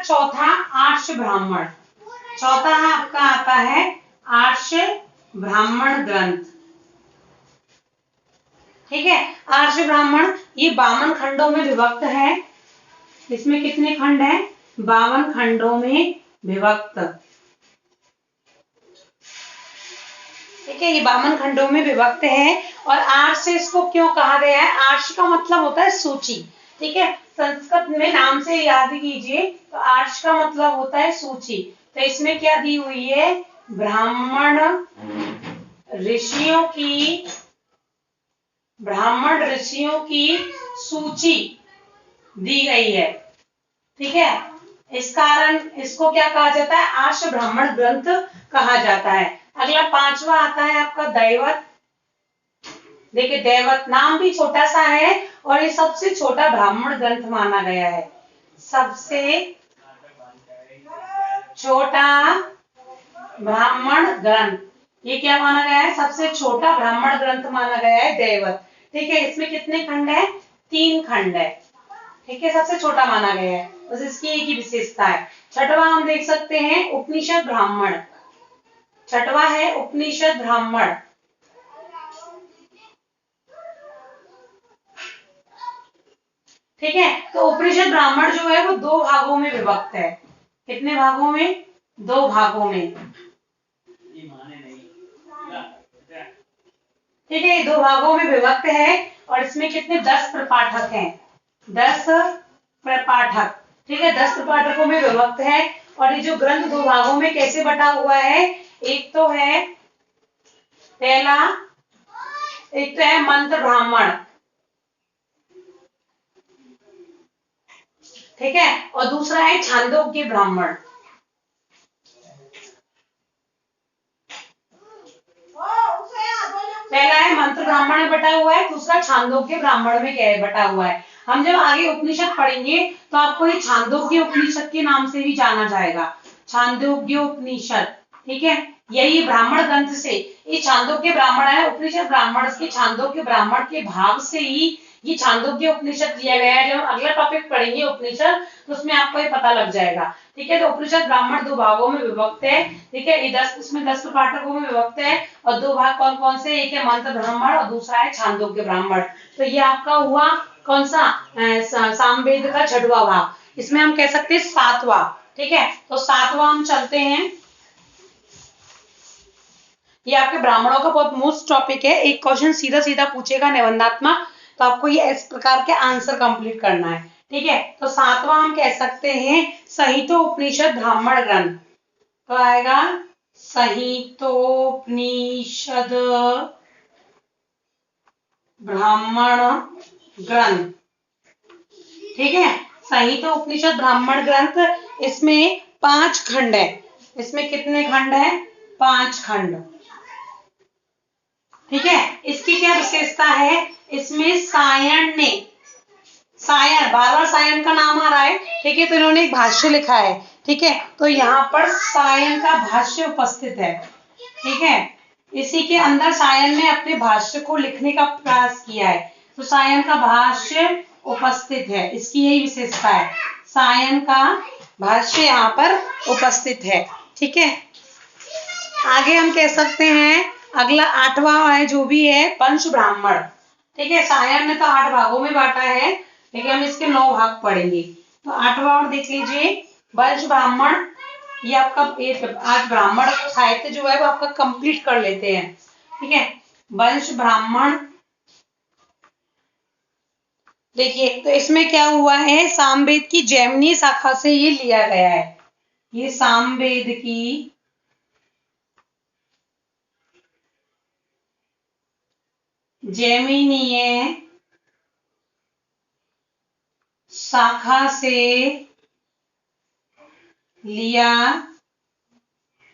चौथा आर्ष ब्राह्मण। चौथा आपका आता है आर्ष ब्राह्मण ग्रंथ। ठीक है, आर्ष ब्राह्मण ये 52 खंडों में विभक्त है। इसमें कितने खंड हैं? 52 खंडों में विभक्त। ठीक है, ये 52 खंडों में विभक्त है। और आर्ष से इसको क्यों कहा गया है? आर्ष का मतलब होता है सूची। ठीक है, संस्कृत में नाम से याद कीजिए, तो आर्ष का मतलब होता है सूची। तो इसमें क्या दी हुई है? ब्राह्मण ऋषियों की सूची दी गई है। ठीक है, इस कारण इसको क्या कहा जाता है? आर्ष ब्राह्मण ग्रंथ कहा जाता है। अगला 5वां आता है आपका दैवत। देखिए, दैवत नाम भी छोटा सा है और ये सबसे छोटा ब्राह्मण ग्रंथ माना गया है। सबसे छोटा ब्राह्मण ग्रंथ, ये क्या माना गया है? सबसे छोटा ब्राह्मण ग्रंथ माना गया है दैवत। ठीक है, इसमें कितने खंड है? 3 खंड है। ठीक है, सबसे छोटा माना गया है, बस इसकी एक ही विशेषता है। 6वां हम देख सकते हैं उपनिषद ब्राह्मण। 6वां है उपनिषद ब्राह्मण। ठीक है, तो उपनिषद ब्राह्मण जो है वो 2 भागों में विभक्त है। कितने भागों में? 2 भागों में। ठीक है, 2 भागों में विभक्त है और इसमें कितने? 10 प्रपाठक हैं। 10 प्रपाठक। ठीक है, 10 प्रपाठकों में विभक्त है। और ये जो ग्रंथ 2 भागों में कैसे बटा हुआ है? एक तो है मंत्र ब्राह्मण। ठीक है, और दूसरा है छांदोग्य ब्राह्मण। पहला है मंत्र ब्राह्मण में बटा हुआ है, दूसरा छांदोग्य ब्राह्मण में क्या है? बटा हुआ है। हम जब आगे उपनिषद पढ़ेंगे तो आपको ये छांदोग्य उपनिषद के नाम से भी जाना जाएगा। छांदोग्य उपनिषद। ठीक है, यही ब्राह्मण ग्रंथ से, ये छांदोग्य ब्राह्मण है, उपनिषद ब्राह्मण के छांदोग्य ब्राह्मण के भाग से ही ये छांदोग्य उपनिषद दिया गया है। जब हम अगला टॉपिक पढ़ेंगे उपनिषद तो उसमें आपको ये पता लग जाएगा। ठीक है, तो उपनिषद ब्राह्मण 2 भागों में विभक्त है। ठीक है, इसमें 10 प्रपाठकों में विभक्त है और 2 भाग कौन कौन से? एक है मंत्र ब्राह्मण और दूसरा है छांदोग्य ब्राह्मण। तो ये आपका हुआ कौन सा? सामवेद का 6वां भाग। इसमें हम कह सकते हैं 7वां। ठीक है, तो 7वां हम चलते हैं। ये आपके ब्राह्मणों का बहुत मोस्ट टॉपिक है। एक क्वेश्चन सीधा सीधा पूछेगा निबंधात्मक, तो आपको ये इस प्रकार के आंसर कंप्लीट करना है। ठीक है, तो 7वां हम कह सकते हैं संहितोपनिषद ब्राह्मण ग्रंथ। तो आएगा संहितोपनिषद ब्राह्मण ग्रंथ। ठीक है, संहितोपनिषद ब्राह्मण ग्रंथ। इसमें 5 खंड है। इसमें कितने खंड है? 5 खंड। ठीक है, इसकी क्या विशेषता है? इसमें सायण ने, सायण, बार-बार सायण का नाम आ रहा है। ठीक है, तो इन्होंने एक भाष्य लिखा है। ठीक है, तो यहाँ पर सायण का भाष्य उपस्थित है। ठीक है, इसी के अंदर सायण ने अपने भाष्य को लिखने का प्रयास किया है, तो सायण का भाष्य उपस्थित है। इसकी यही विशेषता है, सायण का भाष्य यहाँ पर उपस्थित है। ठीक है, आगे हम कह सकते हैं अगला 8वां है जो भी है पंच ब्राह्मण। ठीक है, सायण ने तो 8 भागों में बांटा है, लेकिन हम इसके 9 भाग पढ़ेंगे। तो 8वां और देख लीजिए, वंश ब्राह्मण। ये आपका आज ब्राह्मण साहित्य जो है वो आपका कंप्लीट कर लेते हैं। ठीक है, वंश ब्राह्मण। देखिए, तो इसमें क्या हुआ है? सामवेद की जैमिनी शाखा से ये लिया गया है। ये सामवेद की जैमिनीय शाखा से लिया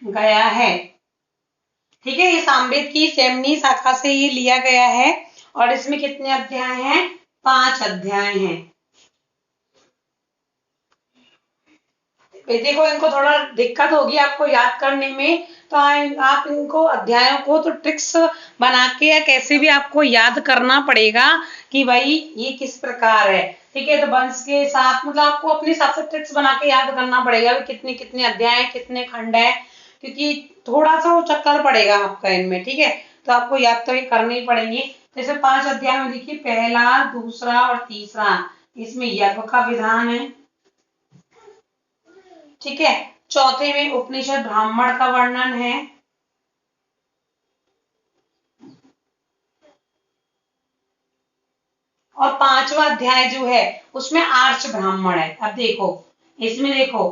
गया है। ठीक है, ये सामवेद की जैमिनी शाखा से ये लिया गया है और इसमें कितने अध्याय हैं? 5 अध्याय हैं। देखो, इनको थोड़ा दिक्कत होगी आपको याद करने में, तो आप इनको अध्यायों को तो ट्रिक्स बना के या कैसे भी आपको याद करना पड़ेगा कि भाई ये किस प्रकार है। ठीक है, तो वंश के साथ मतलब आपको अपने हिसाब से ट्रिक्स बना के याद करना पड़ेगा कितने कितने अध्याय हैं, कितने खंड है, क्योंकि थोड़ा सा वो चक्कर पड़ेगा आपका इनमें। ठीक है, तो आपको याद तो ये करने ही पड़ेंगे। जैसे 5 अध्याय में देखिए, पहला, दूसरा और तीसरा, इसमें यज्ञ का विधान है। ठीक है, चौथे में उपनिषद ब्राह्मण का वर्णन है। और 5वां अध्याय जो है उसमें आर्ष ब्राह्मण है। अब देखो, इसमें देखो,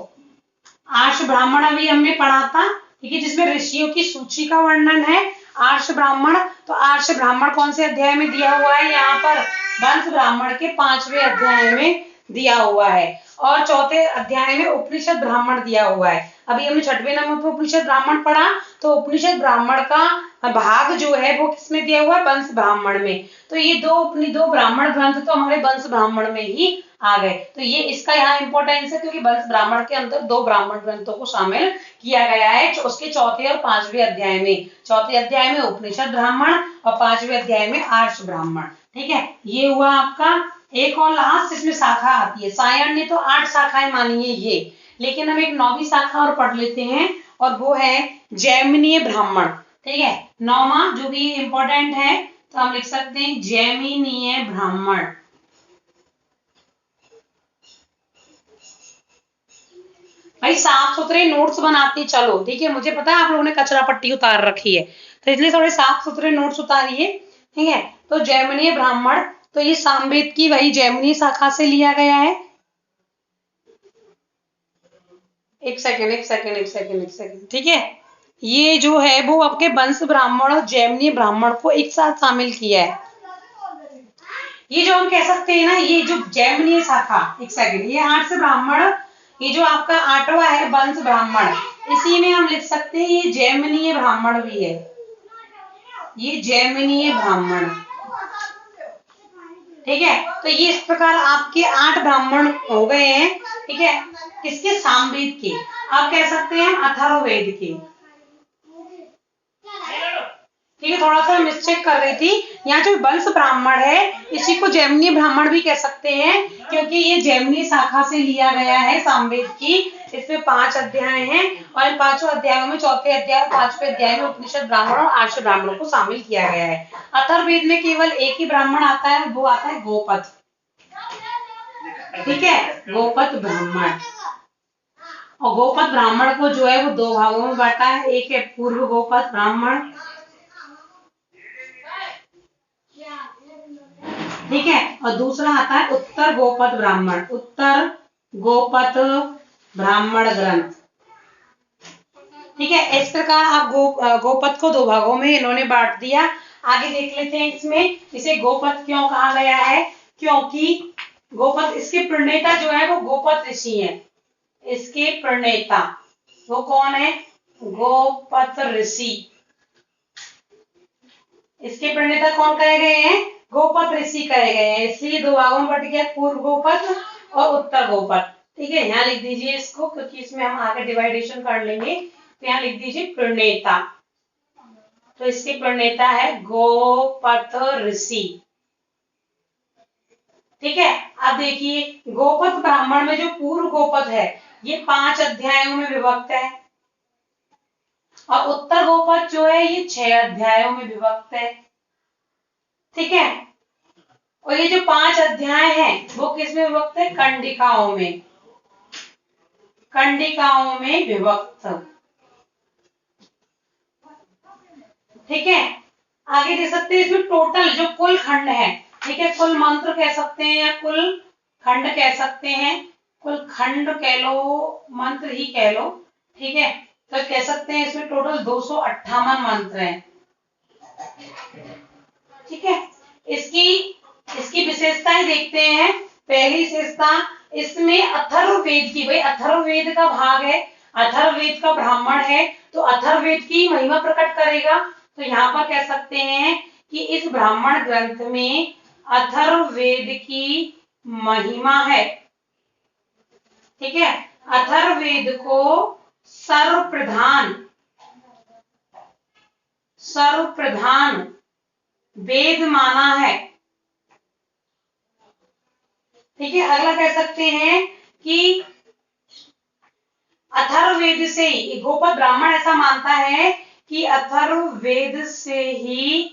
आर्ष ब्राह्मण अभी हमने पढ़ा था, ठीक है, जिसमें ऋषियों की सूची का वर्णन है। आर्ष ब्राह्मण, तो आर्ष ब्राह्मण कौन से अध्याय में दिया हुआ है? यहाँ पर वंश ब्राह्मण के 5वें अध्याय में दिया हुआ है। और चौथे अध्याय में उपनिषद ब्राह्मण दिया हुआ है। अभी हमने 6वें नंबर पर उपनिषद ब्राह्मण पढ़ा, तो उपनिषद ब्राह्मण का भाग जो है वो किसमें दिया हुआ है? वंश ब्राह्मण में। तो ये दो ब्राह्मण ग्रंथ तो हमारे वंश ब्राह्मण में ही आ गए। तो ये इसका यहाँ इंपॉर्टेंस है, क्योंकि वंश ब्राह्मण के अंदर 2 ब्राह्मण ग्रंथों को शामिल किया गया है, उसके चौथे और 5वें अध्याय में। चौथे अध्याय में उपनिषद ब्राह्मण और 5वें अध्याय में आर्ष ब्राह्मण। ठीक है, ये हुआ आपका। एक और लास्ट इसमें शाखा आती है। सायण ने तो 8 शाखाएं मानी है ये, लेकिन हम एक 9वीं शाखा और पढ़ लेते हैं, और वो है जैमिनीय ब्राह्मण। ठीक है, 9वां जो भी इंपॉर्टेंट है, तो हम लिख सकते हैं जैमिनीय ब्राह्मण। भाई साफ सुथरे नोट्स बनाते चलो, ठीक है, मुझे पता है आप लोगों ने कचरा पट्टी उतार रखी है, तो इसलिए थोड़े साफ सुथरे नोट्स उतारिए। ठीक है, तो जैमिनीय ब्राह्मण, तो ये सामवेद की वही जैमिनी शाखा से लिया गया है। एक सेकंड। ठीक है, ये जो है वो आपके वंश ब्राह्मण और जैमिनी ब्राह्मण को एक साथ शामिल किया है। ये जो हम कह सकते हैं ना, ये जो जैमिनीय शाखा, एक सेकंड, ये 8 से ब्राह्मण, ये जो आपका 8वां है वंश ब्राह्मण, इसी में हम लिख सकते हैं ये जैमिनीय ब्राह्मण भी है। ये जैमिनीय ब्राह्मण, ठीक है, तो ये इस प्रकार आपके 8 ब्राह्मण हो गए हैं। ठीक है, किसके? सामवेद के, आप कह सकते हैं अथर्ववेद के। ठीक है, थोड़ा सा मिस्टेक कर रही थी, यहाँ जो वंश ब्राह्मण है इसी को जैमिनी ब्राह्मण भी कह सकते हैं, क्योंकि ये जैमिनी शाखा से लिया गया है सामवेद की। इसमें 5 अध्याय हैं, और इन 5 अध्यायों में चौथे अध्याय और 5वें अध्याय में उपनिषद ब्राह्मण और आर्ष ब्राह्मणों को शामिल किया गया है। अथर्ववेद में केवल एक ही ब्राह्मण आता है, वो आता है गोपथ। ठीक है, गोपथ ब्राह्मण। और गोपथ ब्राह्मण को जो है वो 2 भागों में बांटा है। एक है पूर्व गोपथ ब्राह्मण, ठीक है, और दूसरा आता है उत्तर गोपथ ब्राह्मण, उत्तर गोपथ ब्राह्मण ग्रंथ। ठीक है, इस प्रकार आप गोपथ को 2 भागों में इन्होंने बांट दिया। आगे देख लेते हैं इसमें, इसे गोपथ क्यों कहा गया है? क्योंकि गोपथ, इसके प्रणेता जो है वो गोपथ ऋषि हैं। इसके प्रणेता वो कौन है? गोपथ ऋषि। इसके प्रणेता कौन कहे गए हैं? गोपथ ऋषि कहे गए हैं, इसलिए 2 भागों में बट गया, पूर्व गोपथ और उत्तर गोपथ। ठीक है, यहाँ लिख दीजिए इसको, क्योंकि इसमें हम आगे डिवाइडेशन कर लेंगे। तो यहाँ लिख दीजिए प्रणेता, तो इसके प्रणेता है गोपथ ऋषि। ठीक है, अब देखिए गोपथ ब्राह्मण में जो पूर्व गोपथ है ये 5 अध्यायों में विभक्त है, और उत्तर गोपथ जो है ये 6 अध्यायों में विभक्त है। ठीक है, और ये जो 5 अध्याय हैं वो किस में विभक्त है? कंडिकाओं में, कंडिकाओं में विभक्त। ठीक है, आगे देख सकते हैं इसमें टोटल जो कुल खंड है, ठीक है, कुल मंत्र कह सकते हैं या कुल खंड कह सकते हैं, कुल खंड कह लो, मंत्र ही कह लो। ठीक है, तो कह सकते हैं इसमें टोटल 258 मंत्र हैं। ठीक है, इसकी इसकी विशेषताएं देखते हैं। पहली विशेषता, इसमें अथर्ववेद की, भाई अथर्ववेद का भाग है, अथर्ववेद का ब्राह्मण है, तो अथर्ववेद की महिमा प्रकट करेगा। तो यहाँ पर कह सकते हैं कि इस ब्राह्मण ग्रंथ में अथर्ववेद की महिमा है। ठीक है, अथर्ववेद को सर्वप्रधान वेद माना है। ठीक है। अगला कह सकते हैं कि अथर्ववेद से ही, गोपद ब्राह्मण ऐसा मानता है कि अथर्ववेद से ही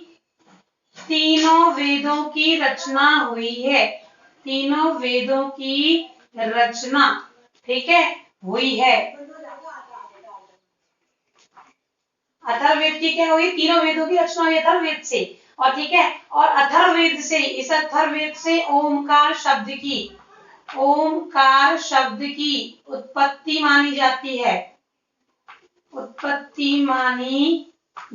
तीनों वेदों की रचना हुई है, तीनों वेदों की रचना, ठीक है, हुई है। अथर्ववेद की क्या हुई? तीनों वेदों की रचना हुई अथर्ववेद से। और ठीक है, और अथर्ववेद से, इस अथर्ववेद से ओमकार शब्द की उत्पत्ति मानी जाती है, उत्पत्ति मानी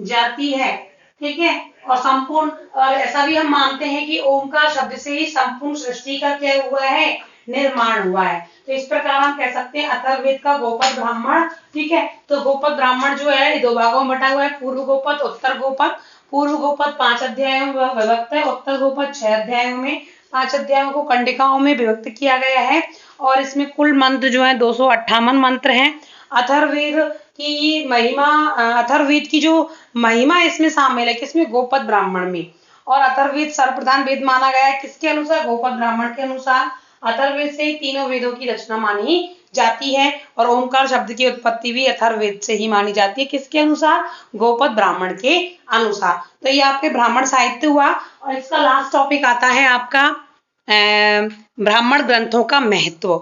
जाती है, ठीक है। और संपूर्ण, और ऐसा भी हम मानते हैं कि ओमकार शब्द से ही संपूर्ण सृष्टि का क्या हुआ है? निर्माण हुआ है। तो इस प्रकार हम कह सकते हैं अथर्ववेद का गोपद ब्राह्मण, ठीक है। तो गोपद ब्राह्मण जो है दो भागों में बटा हुआ है, पूर्व गोपद, उत्तर गोपद। पूर्व गोपद 5 अध्यायों में विभक्त है, उत्तर गोपद 6 अध्यायों में। 5 अध्यायों को कंडिकाओं में विभक्त किया गया है और इसमें कुल मंत्र जो है 258 मंत्र हैं। अथर्ववेद की महिमा, अथर्ववेद की जो महिमा इसमें शामिल है, किसमें? गोपद ब्राह्मण में। और अथर्ववेद सर्वप्रधान वेद माना गया है, किसके अनुसार? गोपद ब्राह्मण के अनुसार। अथर्ववेद से ही तीनों वेदों की रचना मानी जाती है और ओमकार शब्द की उत्पत्ति भी अथर्ववेद से ही मानी जाती है, किसके अनुसार? गोपद ब्राह्मण के अनुसार। तो ये आपके ब्राह्मण साहित्य हुआ। और इसका लास्ट टॉपिक आता है आपका ब्राह्मण ग्रंथों का महत्व।